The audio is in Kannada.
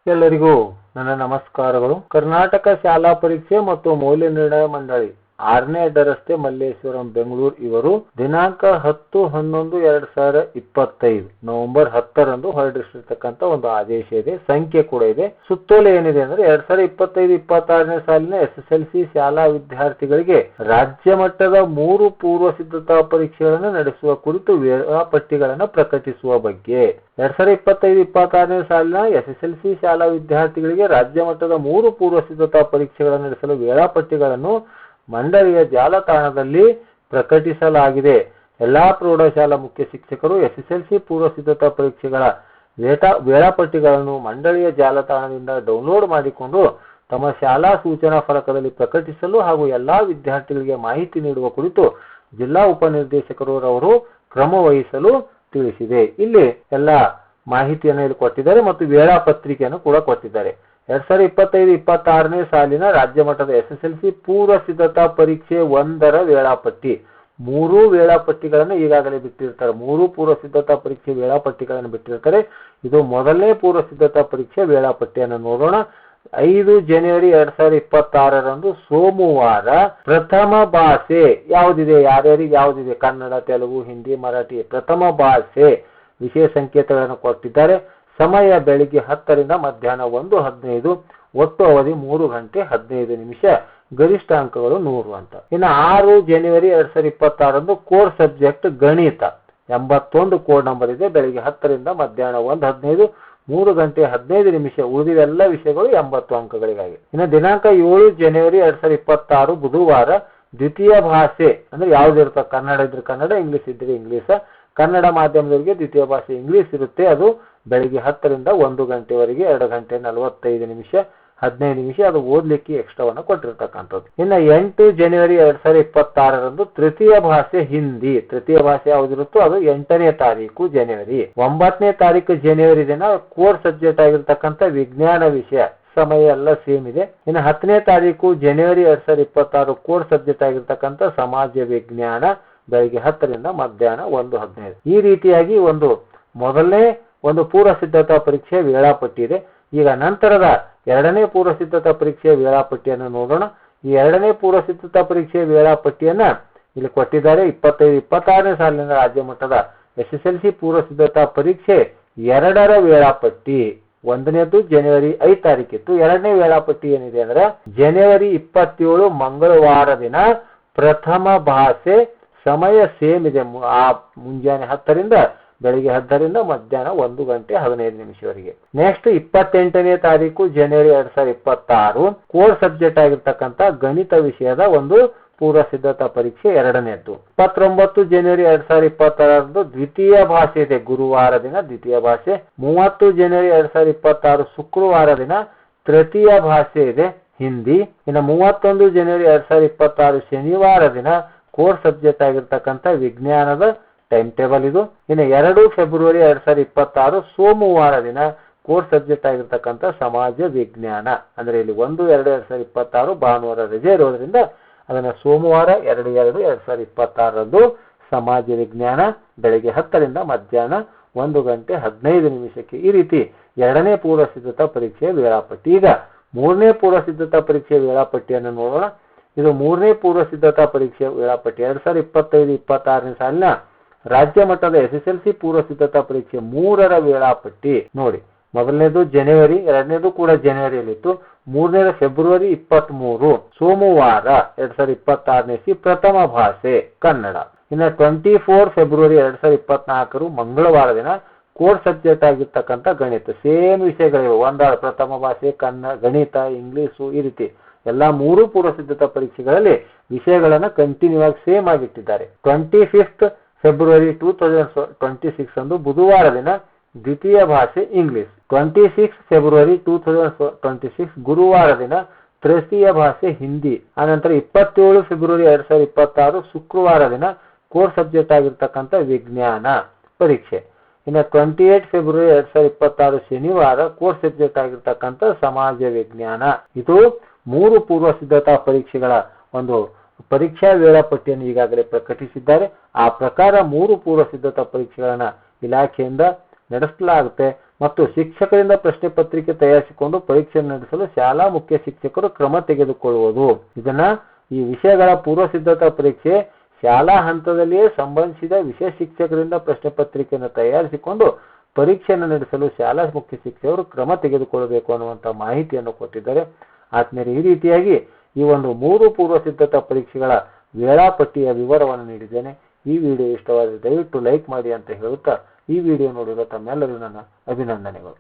ಎಲ್ಲರಿಗೂ ನನ್ನ ನಮಸ್ಕಾರಗಳು. ಕರ್ನಾಟಕ ಶಾಲಾ ಪರೀಕ್ಷೆ ಮತ್ತು ಮೌಲ್ಯ ನಿರ್ಣಯ ಮಂಡಳಿ 6ನೇ ಅಡ್ಡ ರಸ್ತೆ ಮಲ್ಲೇಶ್ವರಂ ಬೆಂಗಳೂರು ಇವರು ದಿನಾಂಕ 10-11-2025 ನವೆಂಬರ್ 10ರಂದು ಹೊರಡಿಸಿರ್ತಕ್ಕಂಥ ಒಂದು ಆದೇಶ ಇದೆ. ಸಂಖ್ಯೆ ಕೂಡ ಇದೆ. ಸುತ್ತೋಲೆ ಏನಿದೆ ಅಂದ್ರೆ 2025-26ನೇ ಸಾಲಿನ SSLC ಶಾಲಾ ವಿದ್ಯಾರ್ಥಿಗಳಿಗೆ ರಾಜ್ಯ ಮಟ್ಟದ 3 ಪೂರ್ವ ಸಿದ್ಧತಾ ಪರೀಕ್ಷೆಗಳನ್ನು ನಡೆಸುವ ಕುರಿತು ವೇಳಾಪಟ್ಟಿಗಳನ್ನು ಪ್ರಕಟಿಸುವ ಬಗ್ಗೆ. 2025-26ನೇ ಸಾಲಿನ SSLC ಶಾಲಾ ವಿದ್ಯಾರ್ಥಿಗಳಿಗೆ ರಾಜ್ಯ ಮಟ್ಟದ 3 ಪೂರ್ವ ಸಿದ್ಧತಾ ಪರೀಕ್ಷೆಗಳನ್ನು ನಡೆಸಲು ವೇಳಾಪಟ್ಟಿಗಳನ್ನು ಮಂಡಳಿಯ ಜಾಲತಾಣದಲ್ಲಿ ಪ್ರಕಟಿಸಲಾಗಿದೆ. ಎಲ್ಲಾ ಪ್ರೌಢಶಾಲಾ ಮುಖ್ಯ ಶಿಕ್ಷಕರು SSLC ಪೂರ್ವ ಸಿದ್ಧತಾ ಪರೀಕ್ಷೆಗಳ ವೇಳಾಪಟ್ಟಿಗಳನ್ನು ಮಂಡಳಿಯ ಜಾಲತಾಣದಿಂದ ಡೌನ್ಲೋಡ್ ಮಾಡಿಕೊಂಡು ತಮ್ಮ ಶಾಲಾ ಸೂಚನಾ ಫಲಕದಲ್ಲಿ ಪ್ರಕಟಿಸಲು ಹಾಗೂ ಎಲ್ಲಾ ವಿದ್ಯಾರ್ಥಿಗಳಿಗೆ ಮಾಹಿತಿ ನೀಡುವ ಕುರಿತು ಜಿಲ್ಲಾ ಉಪನಿರ್ದೇಶಕರು ಅವರು ಕ್ರಮ ವಹಿಸಲು ತಿಳಿಸಿದೆ. ಇಲ್ಲಿ ಎಲ್ಲ ಮಾಹಿತಿಯನ್ನು ಇಲ್ಲಿ ಕೊಟ್ಟಿದ್ದಾರೆ ಮತ್ತು ವೇಳಾಪತ್ರಿಕೆಯನ್ನು ಕೂಡ ಕೊಟ್ಟಿದ್ದಾರೆ. 2025-26ನೇ ಸಾಲಿನ ರಾಜ್ಯ ಮಟ್ಟದ SSLC ಪೂರ್ವ ಸಿದ್ಧತಾ ಪರೀಕ್ಷೆ 1ರ ವೇಳಾಪಟ್ಟಿ 3 ವೇಳಾಪಟ್ಟಿಗಳನ್ನು ಈಗಾಗಲೇ ಬಿಟ್ಟಿರ್ತಾರೆ. 3 ಪೂರ್ವ ಸಿದ್ಧತಾ ಪರೀಕ್ಷೆ ವೇಳಾಪಟ್ಟಿಗಳನ್ನು ಬಿಟ್ಟಿರ್ತಾರೆ. ಇದು ಮೊದಲನೇ ಪೂರ್ವ ಸಿದ್ಧತಾ ಪರೀಕ್ಷೆ ವೇಳಾಪಟ್ಟಿಯನ್ನು ನೋಡೋಣ. 5 ಜನವರಿ 2026ರಂದು ಸೋಮವಾರ ಪ್ರಥಮ ಭಾಷೆ ಯಾವುದಿದೆ, ಯಾರ್ಯಾರಿಗೆ ಯಾವುದಿದೆ, ಕನ್ನಡ, ತೆಲುಗು, ಹಿಂದಿ, ಮರಾಠಿ, ಪ್ರಥಮ ಭಾಷೆ ವಿಷಯ ಸಂಕೇತಗಳನ್ನು ಕೊಟ್ಟಿದ್ದಾರೆ. ಸಮಯ ಬೆಳಿಗ್ಗೆ 10ರಿಂದ ಮಧ್ಯಾಹ್ನ 1:15, ಒಟ್ಟು ಅವಧಿ 3 ಗಂಟೆ 15 ನಿಮಿಷ, ಗರಿಷ್ಠ ಅಂಕಗಳು 100 ಅಂತ. ಇನ್ನು 6 ಜನವರಿ 2026ರಂದು ಕೋರ್ ಸಬ್ಜೆಕ್ಟ್ ಗಣಿತ 81 ಕೋಡ್ ನಂಬರ್ ಇದೆ. ಬೆಳಿಗ್ಗೆ 10ರಿಂದ ಮಧ್ಯಾಹ್ನ 1:15, 3 ಗಂಟೆ 15 ನಿಮಿಷ, ಉಳಿದಿವೆಲ್ಲ ವಿಷಯಗಳು 80 ಅಂಕಗಳಿಗಾಗಿ. ಇನ್ನು ದಿನಾಂಕ 7 ಜನವರಿ 2026 ಬುಧವಾರ ದ್ವಿತೀಯ ಭಾಷೆ ಅಂದ್ರೆ ಯಾವ್ದಿರುತ್ತೆ, ಕನ್ನಡ ಇದ್ರೆ ಕನ್ನಡ, ಇಂಗ್ಲಿಷ್ ಇದ್ರೆ ಇಂಗ್ಲಿಷ್. ಕನ್ನಡ ಮಾಧ್ಯಮದವರಿಗೆ ದ್ವಿತೀಯ ಭಾಷೆ ಇಂಗ್ಲಿಷ್ ಇರುತ್ತೆ. ಅದು ಬೆಳಿಗ್ಗೆ 10ರಿಂದ 1 ಗಂಟೆವರೆಗೆ 2 ಗಂಟೆ 45 ನಿಮಿಷ 15 ನಿಮಿಷ. ಅದು ಓದ್ಲಿಕ್ಕೆ ಎಕ್ಸ್ಟ್ರಾವನ್ನು ಕೊಟ್ಟಿರ್ತಕ್ಕಂಥದ್ದು. ಇನ್ನು 8 ಜನವರಿ 2026ರಂದು ತೃತೀಯ ಭಾಷೆ ಹಿಂದಿ. ತೃತೀಯ ಭಾಷೆ ಯಾವ್ದಿರುತ್ತೋ ಅದು 8ನೇ ತಾರೀಕು ಜನವರಿ. 9ನೇ ತಾರೀಕು ಜನವರಿ ದಿನ ಕೋರ್ ಸಬ್ಜೆಕ್ಟ್ ಆಗಿರ್ತಕ್ಕಂಥ ವಿಜ್ಞಾನ ವಿಷಯ. ಸಮಯ ಎಲ್ಲ ಸೇಮ್ ಇದೆ. ಇನ್ನು 10ನೇ ತಾರೀಕು ಜನವರಿ 2026 ಕೋರ್ ಸಬ್ಜೆಕ್ಟ್ ಆಗಿರ್ತಕ್ಕಂಥ ಸಮಾಜ ವಿಜ್ಞಾನ ಬೆಳಿಗ್ಗೆ 10ರಿಂದ ಮಧ್ಯಾಹ್ನ 1:15. ಈ ರೀತಿಯಾಗಿ ಮೊದಲನೇ ಒಂದು ಪೂರ್ವ ಸಿದ್ಧತಾ ಪರೀಕ್ಷೆ ವೇಳಾಪಟ್ಟಿ ಇದೆ. ಈಗ ನಂತರದ 2ನೇ ಪೂರ್ವ ಸಿದ್ಧತಾ ಪರೀಕ್ಷೆಯ ವೇಳಾಪಟ್ಟಿಯನ್ನು ನೋಡೋಣ. ಈ 2ನೇ ಪೂರ್ವ ಸಿದ್ಧತಾ ಪರೀಕ್ಷೆಯ ವೇಳಾಪಟ್ಟಿಯನ್ನ ಇಲ್ಲಿ ಕೊಟ್ಟಿದ್ದಾರೆ. 25-26ನೇ ಸಾಲಿನ ರಾಜ್ಯ ಮಟ್ಟದ SSLC ಪೂರ್ವ ಸಿದ್ಧತಾ ಪರೀಕ್ಷೆ 2ರ ವೇಳಾಪಟ್ಟಿ. 1ನೇದು ಜನವರಿ 5 ತಾರೀಕಿತ್ತು. 2ನೇ ವೇಳಾಪಟ್ಟಿ ಏನಿದೆ ಅಂದ್ರೆ ಜನವರಿ 27 ಮಂಗಳವಾರ ದಿನ ಪ್ರಥಮ ಭಾಷೆ. ಸಮಯ ಸೇಮ್ ಇದೆ. ಮುಂಜಾನೆ 10ರಿಂದ ಬೆಳಿಗ್ಗೆ 10ರಿಂದ ಮಧ್ಯಾಹ್ನ 1 ಗಂಟೆ 15 ನಿಮಿಷವರೆಗೆ. ನೆಕ್ಸ್ಟ್ 28ನೇ ತಾರೀಕು ಜನವರಿ 2026 ಕೋರ್ ಸಬ್ಜೆಕ್ಟ್ ಆಗಿರ್ತಕ್ಕಂಥ ಗಣಿತ ವಿಷಯದ ಒಂದು ಪೂರ್ವ ಸಿದ್ಧತಾ ಪರೀಕ್ಷೆ 2ನೇದ್ದು. 29 ಜನವರಿ 2026ರಂದು ದ್ವಿತೀಯ ಭಾಷೆ ಇದೆ, ಗುರುವಾರ ದಿನ ದ್ವಿತೀಯ ಭಾಷೆ. 30 ಜನವರಿ 2026 ಶುಕ್ರವಾರ ದಿನ ತೃತೀಯ ಭಾಷೆ ಇದೆ, ಹಿಂದಿ. ಇನ್ನು 31 ಜನವರಿ 2026 ಶನಿವಾರ ದಿನ ಕೋರ್ ಸಬ್ಜೆಕ್ಟ್ ಆಗಿರ್ತಕ್ಕಂಥ ವಿಜ್ಞಾನದ ಟೈಮ್ ಟೇಬಲ್ ಇದು. ಇನ್ನು 2 ಫೆಬ್ರವರಿ 2026 ಸೋಮವಾರ ದಿನ ಕೋರ್ ಸಬ್ಜೆಕ್ಟ್ ಆಗಿರ್ತಕ್ಕಂಥ ಸಮಾಜ ವಿಜ್ಞಾನ. ಅಂದ್ರೆ ಇಲ್ಲಿ 1-2-2026 ಭಾನುವಾರ ರಜೆ ಇರೋದ್ರಿಂದ ಅದನ್ನ ಸೋಮವಾರ 2-2-2026ರಂದು ಸಮಾಜ ವಿಜ್ಞಾನ ಬೆಳಿಗ್ಗೆ 10ರಿಂದ ಮಧ್ಯಾಹ್ನ 1 ಗಂಟೆ 15 ನಿಮಿಷಕ್ಕೆ. ಈ ರೀತಿ 2ನೇ ಪೂರ್ವ ಸಿದ್ಧತಾ ಪರೀಕ್ಷೆಯ ವೇಳಾಪಟ್ಟಿ. ಈಗ 3ನೇ ಪೂರ್ವ ಸಿದ್ಧತಾ ಪರೀಕ್ಷೆಯ ವೇಳಾಪಟ್ಟಿಯನ್ನು ನೋಡೋಣ. ಇದು 3ನೇ ಪೂರ್ವ ಸಿದ್ಧತಾ ಪರೀಕ್ಷೆ ವೇಳಾಪಟ್ಟಿ. 2025-26ನೇ ಸಾಲಿನ ರಾಜ್ಯ ಮಟ್ಟದ SSLC ಪೂರ್ವ ಸಿದ್ಧತಾ ಪರೀಕ್ಷೆ 3ರ ವೇಳಾಪಟ್ಟಿ ನೋಡಿ. ಮೊದಲನೇದು ಜನವರಿ, 2ನೇದು ಕೂಡ ಜನವರಿಯಲ್ಲಿತ್ತು. 3ನೇದು ಫೆಬ್ರವರಿ 23 ಸೋಮವಾರ 2026ನೇ ಪ್ರಥಮ ಭಾಷೆ ಕನ್ನಡ. ಇನ್ನು 24 ಫೆಬ್ರವರಿ 2024 ಮಂಗಳವಾರ ದಿನ ಕೋರ್ ಸಬ್ಜೆಕ್ಟ್ ಆಗಿರ್ತಕ್ಕಂಥ ಗಣಿತ. ಸೇಮ್ ವಿಷಯಗಳಿವೆ. ಒಂದಾದ ಪ್ರಥಮ ಭಾಷೆ, ಕನ್ನಡ, ಗಣಿತ, ಇಂಗ್ಲಿಷು, ಈ ರೀತಿ ಎಲ್ಲಾ 3 ಪೂರ್ವ ಸಿದ್ಧತಾ ಪರೀಕ್ಷೆಗಳಲ್ಲಿ ವಿಷಯಗಳನ್ನ ಕಂಟಿನ್ಯೂ ಆಗಿ ಸೇಮ್ ಆಗಿಟ್ಟಿದ್ದಾರೆ. 25 ಫೆಬ್ರವರಿ 2026 ಅಂದು ಬುಧವಾರ ದಿನ ದ್ವಿತೀಯ ಭಾಷೆ ಇಂಗ್ಲಿಷ್. 26 ಫೆಬ್ರವರಿ 2026 ಗುರುವಾರ ದಿನ ತೃತೀಯ ಭಾಷೆ ಹಿಂದಿ. ಆನಂತರ 27 ಫೆಬ್ರವರಿ 2026 ಶುಕ್ರವಾರ ದಿನ ಕೋರ್ ಸಬ್ಜೆಕ್ಟ್ ಆಗಿರ್ತಕ್ಕಂಥ ವಿಜ್ಞಾನ ಪರೀಕ್ಷೆ. ಇನ್ನು 28 ಫೆಬ್ರವರಿ 2026 ಶನಿವಾರ ಕೋರ್ ಸಬ್ಜೆಕ್ಟ್ ಆಗಿರ್ತಕ್ಕಂಥ ಸಮಾಜ ವಿಜ್ಞಾನ. ಇದು 3 ಪೂರ್ವ ಸಿದ್ಧತಾ ಪರೀಕ್ಷೆಗಳ ಒಂದು ಪರೀಕ್ಷಾ ವೇಳಾಪಟ್ಟಿಯನ್ನು ಈಗಾಗಲೇ ಪ್ರಕಟಿಸಿದ್ದಾರೆ. ಆ ಪ್ರಕಾರ 3 ಪೂರ್ವ ಸಿದ್ಧತಾ ಪರೀಕ್ಷೆಗಳನ್ನ ಇಲಾಖೆಯಿಂದ ನಡೆಸಲಾಗುತ್ತೆ ಮತ್ತು ಶಿಕ್ಷಕರಿಂದ ಪ್ರಶ್ನೆ ಪತ್ರಿಕೆ ತಯಾರಿಸಿಕೊಂಡು ಪರೀಕ್ಷೆ ನಡೆಸಲು ಶಾಲಾ ಮುಖ್ಯ ಶಿಕ್ಷಕರು ಕ್ರಮ ತೆಗೆದುಕೊಳ್ಳುವುದು. ಈ ವಿಷಯಗಳ ಪೂರ್ವ ಸಿದ್ಧತಾ ಪರೀಕ್ಷೆ ಶಾಲಾ ಹಂತದಲ್ಲಿಯೇ ಸಂಬಂಧಿಸಿದ ವಿಷಯ ಶಿಕ್ಷಕರಿಂದ ಪ್ರಶ್ನೆ ಪತ್ರಿಕೆಯನ್ನು ತಯಾರಿಸಿಕೊಂಡು ಪರೀಕ್ಷೆಯನ್ನು ನಡೆಸಲು ಶಾಲಾ ಮುಖ್ಯ ಶಿಕ್ಷಕರು ಕ್ರಮ ತೆಗೆದುಕೊಳ್ಳಬೇಕು ಅನ್ನುವಂಥ ಮಾಹಿತಿಯನ್ನು ಕೊಟ್ಟಿದ್ದಾರೆ. ಆದ್ಮೇಲೆ ಈ ರೀತಿಯಾಗಿ ಈ ಒಂದು 3 ಪೂರ್ವ ಸಿದ್ಧತಾ ಪರೀಕ್ಷೆಗಳ ವೇಳಾಪಟ್ಟಿಯ ವಿವರವನ್ನು ನೀಡಿದ್ದೇನೆ. ಈ ವಿಡಿಯೋ ಇಷ್ಟವಾದರೆ ದಯವಿಟ್ಟು ಲೈಕ್ ಮಾಡಿ ಅಂತ ಹೇಳುತ್ತಾ ಈ ವಿಡಿಯೋ ನೋಡಿರುವ ತಮ್ಮೆಲ್ಲರಿಗೂ ನನ್ನ ಅಭಿನಂದನೆಗಳು.